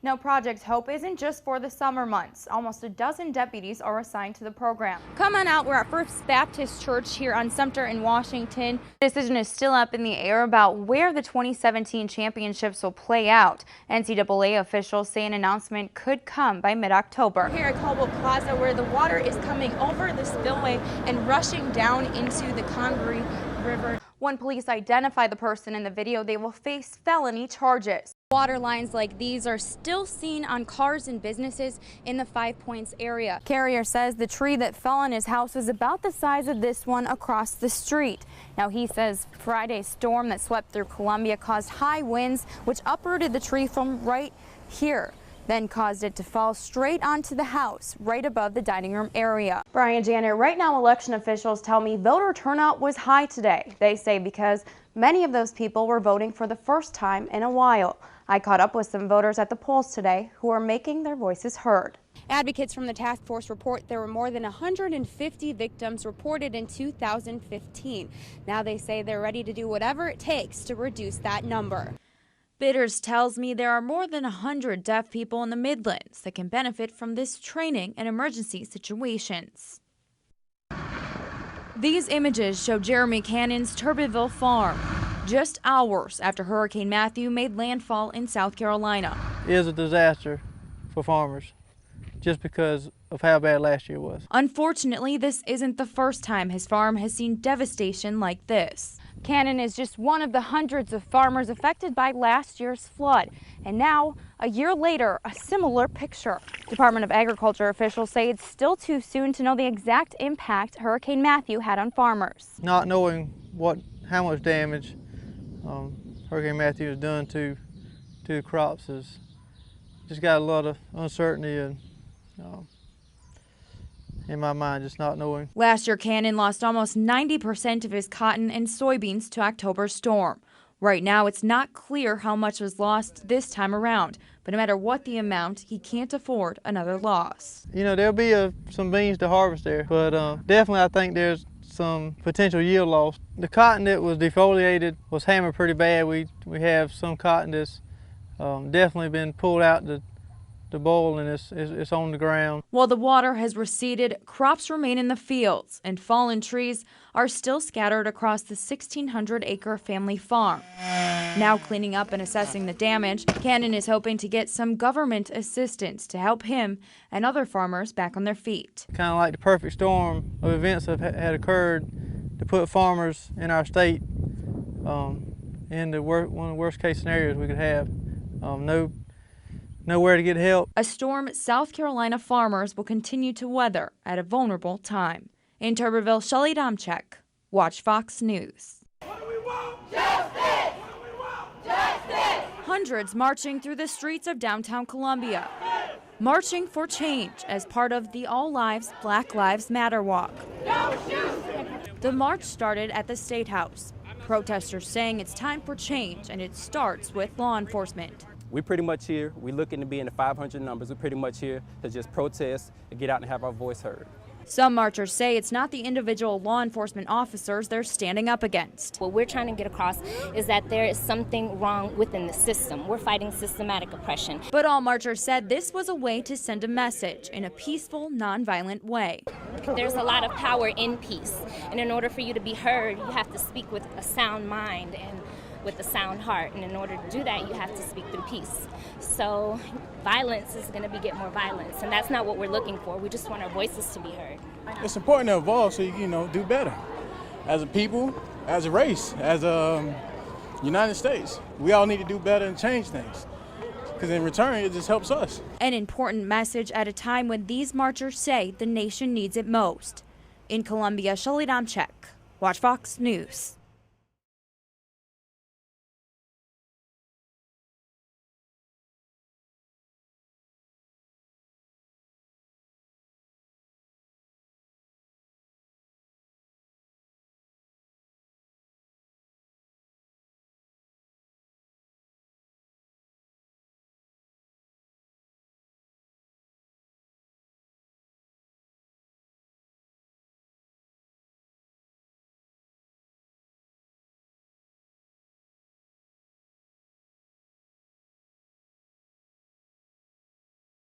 Now, Project Hope isn't just for the summer months. Almost a dozen deputies are assigned to the program. Come on out. We're at First Baptist Church here on Sumter in Washington. The decision is still up in the air about where the 2017 championships will play out. NCAA officials say an announcement could come by mid-October. Here at Caldwell Plaza, where the water is coming over the spillway and rushing down into the Congaree River. When police identify the person in the video, they will face felony charges. Water lines like these are still seen on cars and businesses in the 5 Points area. Carrier says the tree that fell on his house was about the size of this one across the street. Now he says Friday's storm that swept through Columbia caused high winds, which uprooted the tree from right here, then caused it to fall straight onto the house right above the dining room area. Brian, Janet, right now election officials tell me voter turnout was high today. They say because many of those people were voting for the first time in a while. I caught up with some voters at the polls today who are making their voices heard. Advocates from the task force report there were more than 150 victims reported in 2015. Now they say they're ready to do whatever it takes to reduce that number. Bidders tells me there are more than 100 deaf people in the Midlands that can benefit from this training in emergency situations. These images show Jeremy Cannon's Turbeville farm, just hours after Hurricane Matthew made landfall in South Carolina. It is a disaster for farmers just because of how bad last year was. Unfortunately, this isn't the first time his farm has seen devastation like this. Cannon is just one of the hundreds of farmers affected by last year's flood. And now, a year later, a similar picture. Department of Agriculture officials say it's still too soon to know the exact impact Hurricane Matthew had on farmers. Not knowing how much damage Hurricane Matthew has done to the crops is just got a lot of uncertainty and in my mind, just not knowing. Last year, Cannon lost almost 90% of his cotton and soybeans to October's storm. Right now, it's not clear how much was lost this time around, but no matter what the amount, he can't afford another loss. You know, there'll be some beans to harvest there, but definitely I think there's some potential yield loss. The cotton that was defoliated was hammered pretty bad. We have some cotton that's definitely been pulled out the bowl and it's on the ground. While the water has receded, crops remain in the fields and fallen trees are still scattered across the 1,600-acre family farm. Now cleaning up and assessing the damage, Cannon is hoping to get some government assistance to help him and other farmers back on their feet. Kind of like the perfect storm of events that had occurred to put farmers in our state in one of the worst case scenarios we could have. Nowhere to get help. A storm South Carolina farmers will continue to weather at a vulnerable time. In Turbeville, Shelli Adamczyk, Watch Fox News. What do we want? Justice! What do we want? Justice! Hundreds marching through the streets of downtown Columbia, marching for change as part of the All Lives, Black Lives Matter walk. No shoes! The march started at the State House. Protesters saying it's time for change, and it starts with law enforcement. We're pretty much here. We're looking to be in the 500 numbers. We're pretty much here to just protest and get out and have our voice heard. Some marchers say it's not the individual law enforcement officers they're standing up against. What we're trying to get across is that there is something wrong within the system. We're fighting systematic oppression. But all marchers said this was a way to send a message in a peaceful, nonviolent way. There's a lot of power in peace, and in order for you to be heard, you have to speak with a sound mind and with a sound heart, and in order to do that, you have to speak through peace. So violence is going to beget more violence, and that's not what we're looking for. We just want our voices to be heard. It's important to evolve so you can, do better. As a people, as a race, as a United States, we all need to do better and change things, because in return, it just helps us. An important message at a time when these marchers say the nation needs it most. In Columbia, Shelli Adamczyk, Watch Fox News.